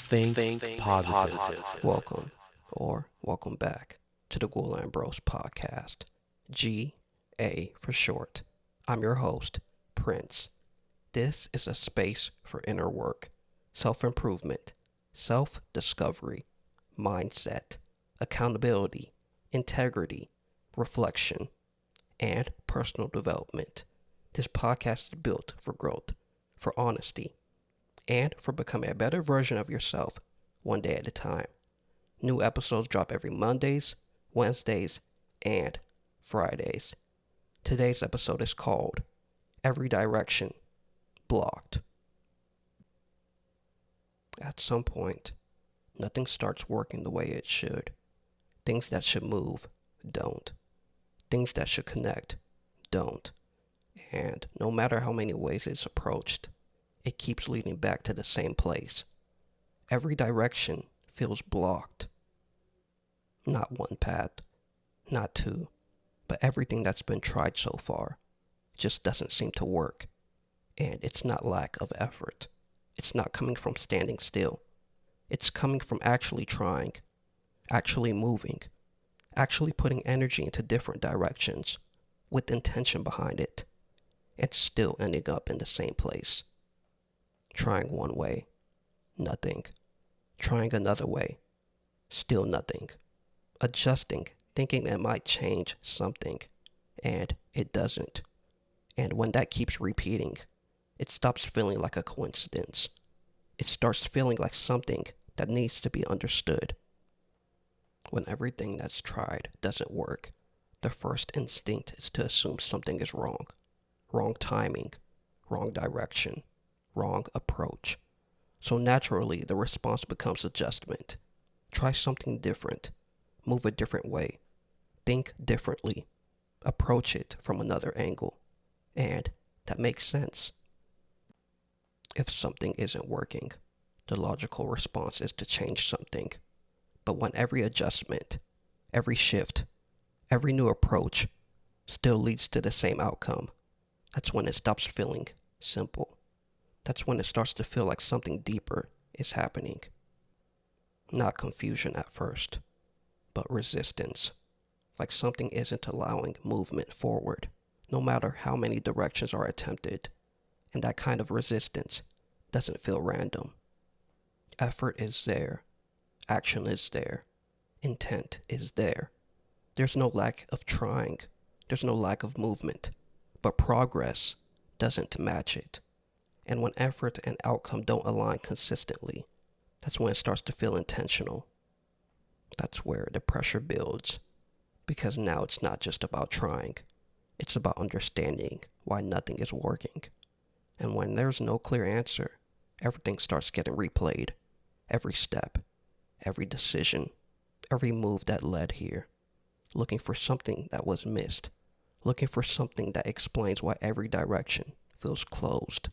Think positive. Welcome back to the Gula Bros podcast, GA for short. I'm your host, Prince. This is a space for inner work, self-improvement, self-discovery, mindset, accountability, integrity, reflection, and personal development. This podcast is built for growth, for honesty, and for becoming a better version of yourself one day at a time. New episodes drop every Mondays, Wednesdays, and Fridays. Today's episode is called Every Direction Blocked. At some point, nothing starts working the way it should. Things that should move don't. Things that should connect don't. And no matter how many ways it's approached, it keeps leading back to the same place. Every direction feels blocked. Not one path, not two, but everything that's been tried so far just doesn't seem to work. And it's not lack of effort. It's not coming from standing still. It's coming from actually trying, actually moving, actually putting energy into different directions with intention behind it, and still ending up in the same place. Trying one way, nothing. Trying another way, still nothing. Adjusting, thinking it might change something, and it doesn't. And when that keeps repeating, it stops feeling like a coincidence. It starts feeling like something that needs to be understood. When everything that's tried doesn't work, the first instinct is to assume something is wrong. Wrong timing, wrong direction, wrong approach. So naturally, the response becomes adjustment. Try something different. Move a different way. Think differently. Approach it from another angle. And that makes sense. If something isn't working, the logical response is to change something. But when every adjustment, every shift, every new approach still leads to the same outcome, that's when it stops feeling simple. That's when it starts to feel like something deeper is happening. Not confusion at first, but resistance. Like something isn't allowing movement forward, no matter how many directions are attempted. And that kind of resistance doesn't feel random. Effort is there. Action is there. Intent is there. There's no lack of trying. There's no lack of movement. But progress doesn't match it. And when effort and outcome don't align consistently, that's when it starts to feel intentional. That's where the pressure builds. Because now it's not just about trying. It's about understanding why nothing is working. And when there's no clear answer, everything starts getting replayed. Every step, every decision, every move that led here. Looking for something that was missed. Looking for something that explains why every direction feels closed.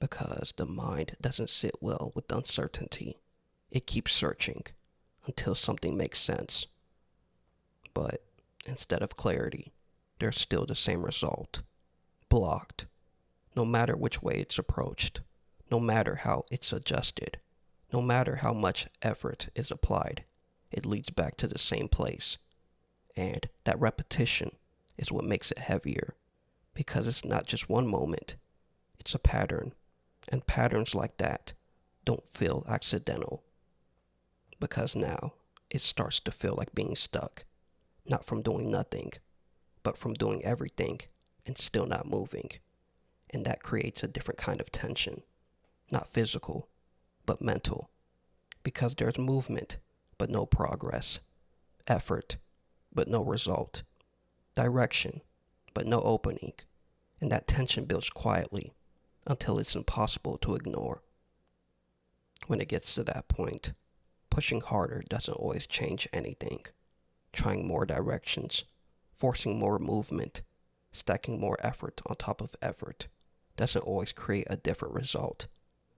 Because the mind doesn't sit well with uncertainty. It keeps searching until something makes sense. But instead of clarity, there's still the same result. Blocked. No matter which way it's approached. No matter how it's adjusted. No matter how much effort is applied. It leads back to the same place. And that repetition is what makes it heavier. Because it's not just one moment. It's a pattern. And patterns like that don't feel accidental. Because now it starts to feel like being stuck. Not from doing nothing, but from doing everything and still not moving. And that creates a different kind of tension. Not physical, but mental. Because there's movement, but no progress. Effort, but no result. Direction, but no opening. And that tension builds quietly until it's impossible to ignore. When it gets to that point, pushing harder doesn't always change anything. Trying more directions, forcing more movement, stacking more effort on top of effort doesn't always create a different result.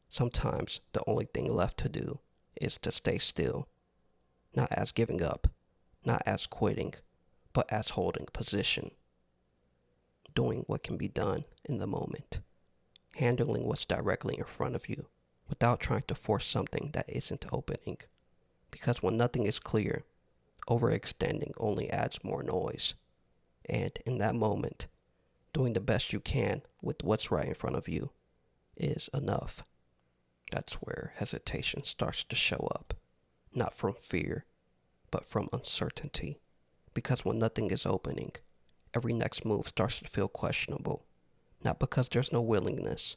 Sometimes the only thing left to do is to stay still. Not as giving up, not as quitting, but as holding position. Doing what can be done in the moment. Handling what's directly in front of you without trying to force something that isn't opening. Because when nothing is clear, overextending only adds more noise. And in that moment, doing the best you can with what's right in front of you is enough. That's where hesitation starts to show up, not from fear, but from uncertainty. Because when nothing is opening, every next move starts to feel questionable, not because there's no willingness,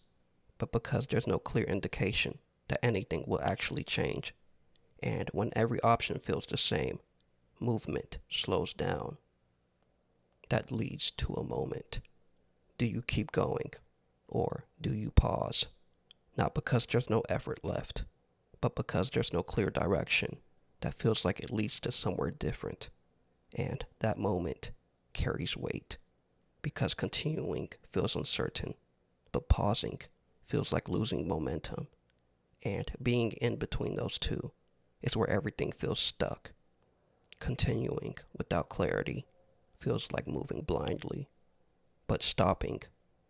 but because there's no clear indication that anything will actually change. And when every option feels the same, movement slows down. That leads to a moment. Do you keep going, or do you pause? Not because there's no effort left, but because there's no clear direction that feels like it leads to somewhere different. And that moment carries weight, because continuing feels uncertain, but pausing feels like losing momentum. And being in between those two is where everything feels stuck. Continuing without clarity feels like moving blindly, but stopping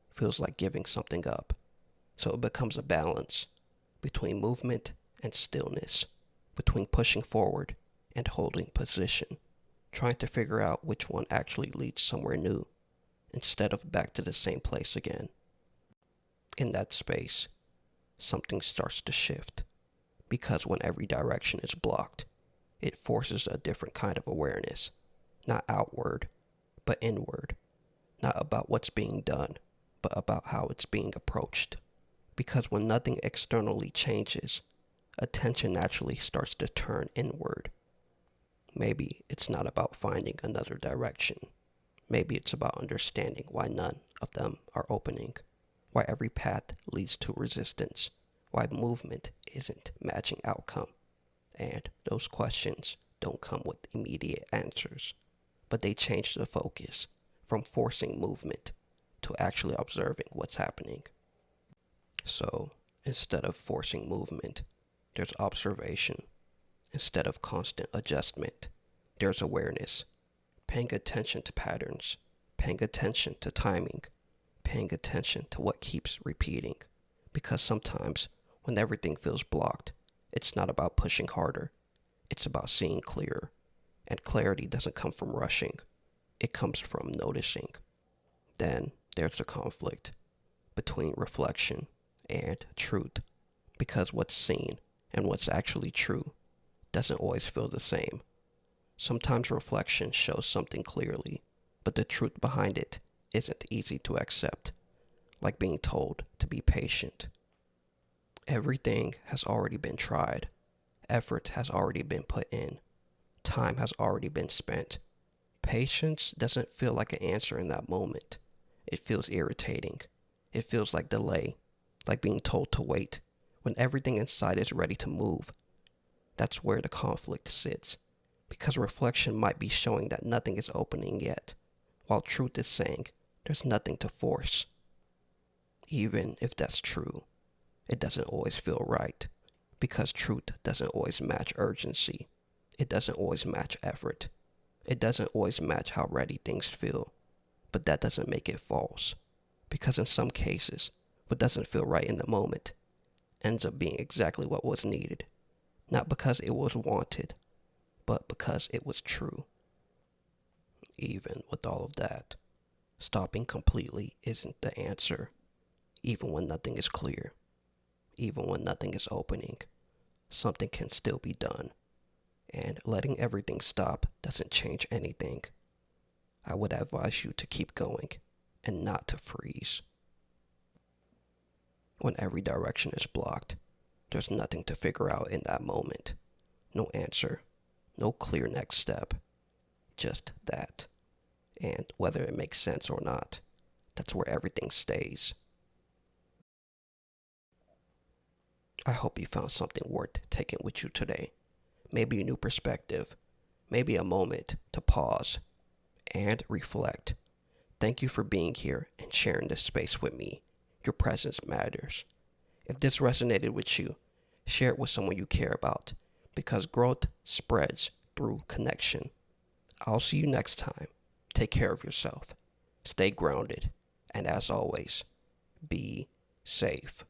feels like giving something up. So it becomes a balance between movement and stillness, between pushing forward and holding position, trying to figure out which one actually leads somewhere new instead of back to the same place again. In that space, something starts to shift, because when every direction is blocked, it forces a different kind of awareness, not outward, but inward, not about what's being done, but about how it's being approached. Because when nothing externally changes, attention naturally starts to turn inward. Maybe it's not about finding another direction. Maybe it's about understanding why none of them are opening, why every path leads to resistance, why movement isn't matching outcome. And those questions don't come with immediate answers, but they change the focus from forcing movement to actually observing what's happening. So instead of forcing movement, there's observation. Instead of constant adjustment, there's awareness. Paying attention to patterns, paying attention to timing, paying attention to what keeps repeating. Because sometimes when everything feels blocked, it's not about pushing harder. It's about seeing clearer. And clarity doesn't come from rushing. It comes from noticing. Then there's the conflict between reflection and truth, because what's seen and what's actually true doesn't always feel the same. Sometimes reflection shows something clearly, but the truth behind it isn't easy to accept, like being told to be patient. Everything has already been tried. Effort has already been put in. Time has already been spent. Patience doesn't feel like an answer in that moment. It feels irritating. It feels like delay, like being told to wait when everything inside is ready to move. That's where the conflict sits, because reflection might be showing that nothing is opening yet, while truth is saying there's nothing to force. Even if that's true, it doesn't always feel right, because truth doesn't always match urgency. It doesn't always match effort. It doesn't always match how ready things feel. But that doesn't make it false, because in some cases, what doesn't feel right in the moment ends up being exactly what was needed, not because it was wanted, but because it was true. Even with all of that, stopping completely isn't the answer. Even when nothing is clear, even when nothing is opening, something can still be done. And letting everything stop doesn't change anything. I would advise you to keep going and not to freeze. When every direction is blocked, there's nothing to figure out in that moment. No answer, no clear next step, just that. And whether it makes sense or not, that's where everything stays. I hope you found something worth taking with you today. Maybe a new perspective, maybe a moment to pause and reflect. Thank you for being here and sharing this space with me. Your presence matters. If this resonated with you, share it with someone you care about, because growth spreads through connection. I'll see you next time. Take care of yourself. Stay grounded. And as always, be safe.